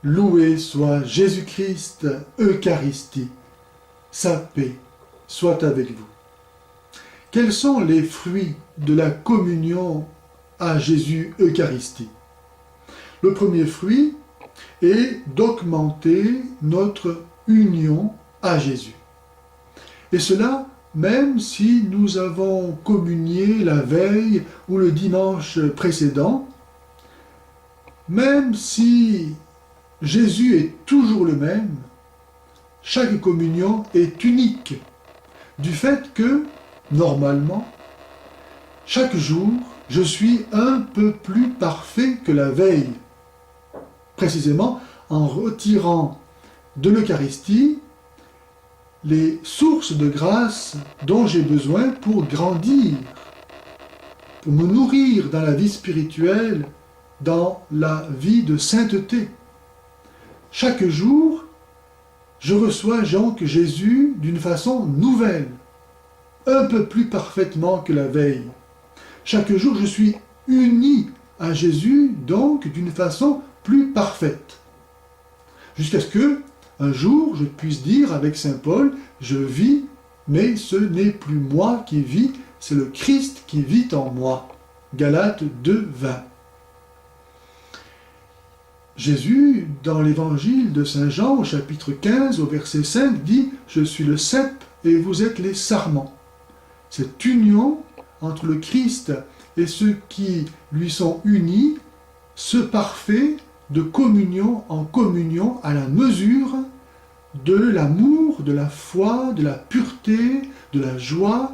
Loué soit Jésus-Christ, Eucharistie. Sa paix soit avec vous. Quels sont les fruits de la communion à Jésus Eucharistie? Le premier fruit est d'augmenter notre union à Jésus. Et cela, même si nous avons communié la veille ou le dimanche précédent, même si Jésus est toujours le même, chaque communion est unique, du fait que, normalement, chaque jour, je suis un peu plus parfait que la veille, précisément en retirant de l'Eucharistie les sources de grâce dont j'ai besoin pour grandir, pour me nourrir dans la vie spirituelle, dans la vie de sainteté. Chaque jour, je reçois donc Jésus d'une façon nouvelle, un peu plus parfaitement que la veille. Chaque jour, je suis uni à Jésus, donc d'une façon plus parfaite. Jusqu'à ce que, un jour, je puisse dire avec saint Paul, je vis, mais ce n'est plus moi qui vis, c'est le Christ qui vit en moi. Galates 2, 20. Jésus, dans l'évangile de saint Jean, au chapitre 15, au verset 5, dit « Je suis le cep et vous êtes les sarments ». Cette union entre le Christ et ceux qui lui sont unis se parfait de communion en communion à la mesure de l'amour, de la foi, de la pureté, de la joie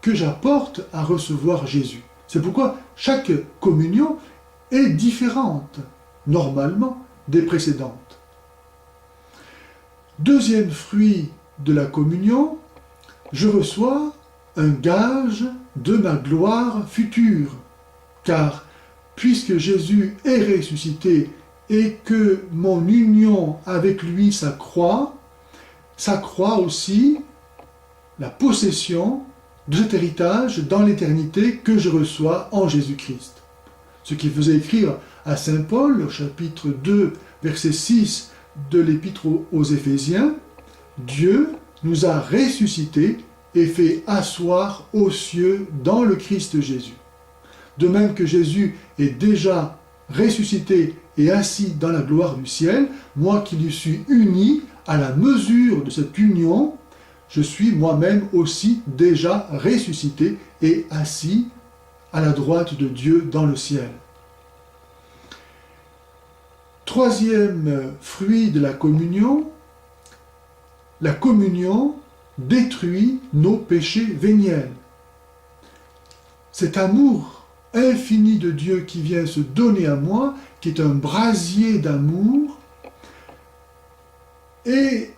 que j'apporte à recevoir Jésus. C'est pourquoi chaque communion est différente, normalement, des précédentes. Deuxième fruit de la communion, je reçois un gage de ma gloire future, car puisque Jésus est ressuscité et que mon union avec lui s'accroît aussi la possession de cet héritage dans l'éternité que je reçois en Jésus-Christ. Ce qui faisait écrire à saint Paul, au chapitre 2, verset 6 de l'épître aux Éphésiens, « Dieu nous a ressuscités et fait asseoir aux cieux dans le Christ Jésus. » De même que Jésus est déjà ressuscité et assis dans la gloire du ciel, moi qui lui suis uni, à la mesure de cette union, je suis moi-même aussi déjà ressuscité et assis à la droite de Dieu dans le ciel. Troisième fruit de la communion détruit nos péchés véniels. Cet amour infini de Dieu qui vient se donner à moi, qui est un brasier d'amour, est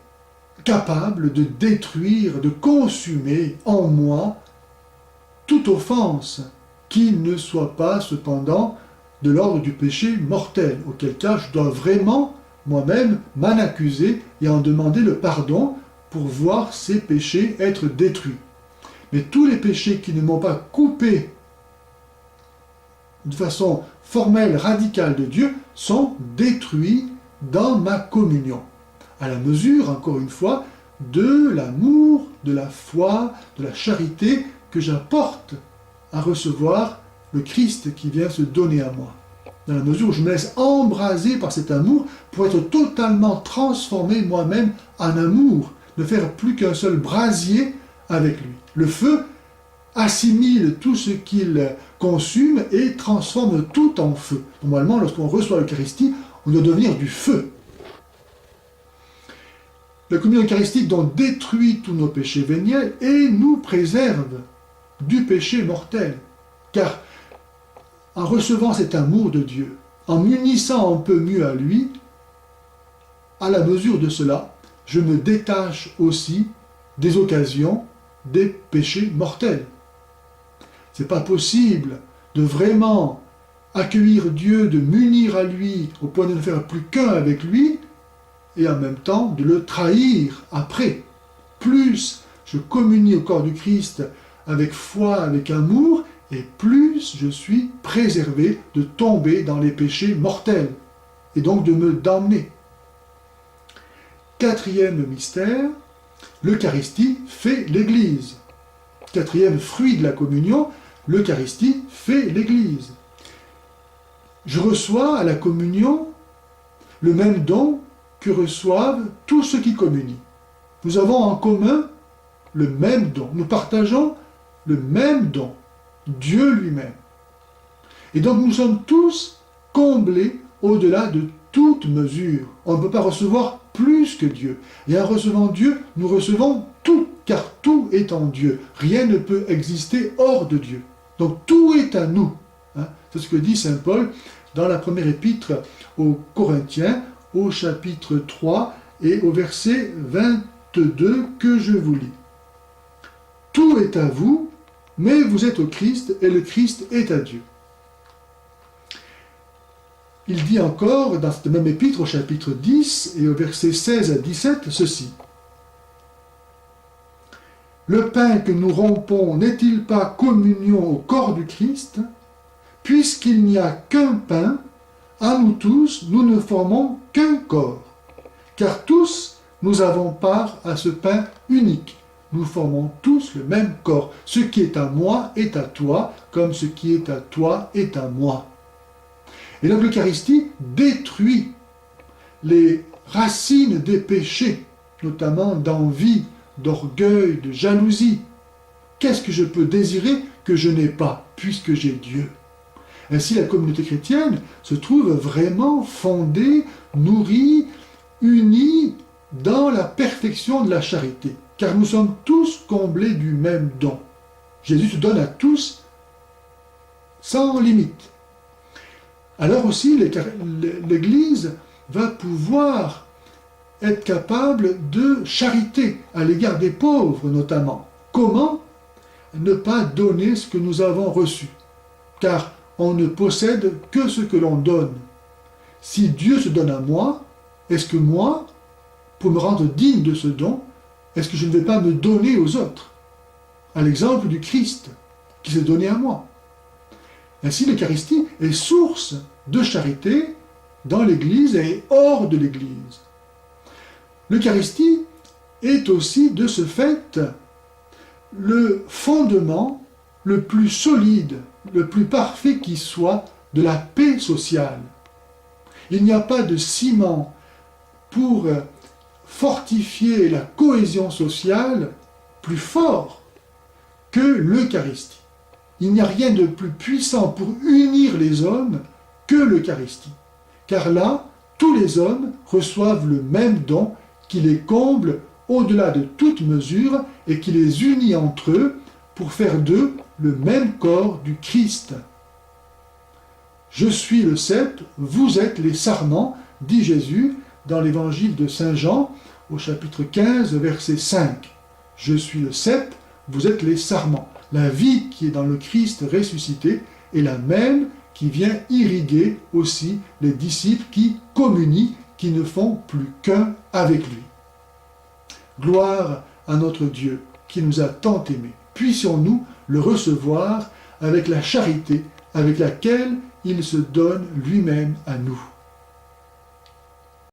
capable de détruire, de consumer en moi toute offense qui ne soit pas cependant de l'ordre du péché mortel, auquel cas je dois vraiment moi-même m'en accuser et en demander le pardon pour voir ces péchés être détruits. Mais tous les péchés qui ne m'ont pas coupé de façon formelle, radicale de Dieu, sont détruits dans ma communion, à la mesure, encore une fois, de l'amour, de la foi, de la charité que j'apporte à recevoir le Christ qui vient se donner à moi. Dans la mesure où je me laisse embraser par cet amour pour être totalement transformé moi-même en amour, ne faire plus qu'un seul brasier avec lui. Le feu assimile tout ce qu'il consume et transforme tout en feu. Normalement, lorsqu'on reçoit l'Eucharistie, on doit devenir du feu. La communion eucharistique donc détruit tous nos péchés véniels et nous préserve du péché mortel. Car en recevant cet amour de Dieu, en m'unissant un peu mieux à lui, à la mesure de cela, je me détache aussi des occasions des péchés mortels. Ce n'est pas possible de vraiment accueillir Dieu, de m'unir à lui au point de ne faire plus qu'un avec lui, et en même temps de le trahir après. Plus je communie au corps du Christ avec foi, avec amour, et plus je suis préservé de tomber dans les péchés mortels. et donc de me damner. Quatrième mystère, l'Eucharistie fait l'Église. Quatrième fruit de la communion, l'Eucharistie fait l'Église. Je reçois à la communion le même don que reçoivent tous ceux qui communient. Nous avons en commun le même don. Nous partageons le même don, Dieu lui-même. Et donc nous sommes tous comblés au-delà de toute mesure. On ne peut pas recevoir plus que Dieu. Et en recevant Dieu, nous recevons tout, car tout est en Dieu. Rien ne peut exister hors de Dieu. Donc tout est à nous. C'est ce que dit saint Paul dans la première épître aux Corinthiens, au chapitre 3 et au verset 22 que je vous lis. Tout est à vous, mais vous êtes au Christ et le Christ est à Dieu. Il dit encore dans cette même épître au chapitre 10 et au verset 16 à 17 ceci. Le pain que nous rompons n'est-il pas communion au corps du Christ? Puisqu'il n'y a qu'un pain, à nous tous, nous ne formons qu'un corps. Car tous, nous avons part à ce pain unique. Nous formons tous le même corps. Ce qui est à moi est à toi, comme ce qui est à toi est à moi. Et donc l'Eucharistie détruit les racines des péchés, notamment d'envie, d'orgueil, de jalousie. Qu'est-ce que je peux désirer que je n'ai pas, puisque j'ai Dieu? Ainsi, la communauté chrétienne se trouve vraiment fondée, nourrie, unie dans la perfection de la charité, car nous sommes tous comblés du même don. Jésus se donne à tous sans limite. Alors aussi, l'Église va pouvoir être capable de charité à l'égard des pauvres notamment. Comment? Ne pas donner ce que nous avons reçu, car on ne possède que ce que l'on donne. Si Dieu se donne à moi, est-ce que moi, pour me rendre digne de ce don, est-ce que je ne vais pas me donner aux autres? À l'exemple du Christ, qui s'est donné à moi. Ainsi, l'Eucharistie est source de charité dans l'Église et hors de l'Église. L'Eucharistie est aussi, de ce fait, le fondement le plus solide, le plus parfait qui soit de la paix sociale. Il n'y a pas de ciment pour fortifier la cohésion sociale plus fort que l'Eucharistie. Il n'y a rien de plus puissant pour unir les hommes que l'Eucharistie. Car là, tous les hommes reçoivent le même don qui les comble au-delà de toute mesure et qui les unit entre eux pour faire d'eux le même corps du Christ. Je suis le cep, vous êtes les sarments, dit Jésus dans l'évangile de Saint Jean au chapitre 15, verset 5. Je suis le cep, vous êtes les sarments. La vie qui est dans le Christ ressuscité est la même qui vient irriguer aussi les disciples qui communient, qui ne font plus qu'un avec lui. Gloire à notre Dieu qui nous a tant aimés. Puissions-nous le recevoir avec la charité avec laquelle il se donne lui-même à nous.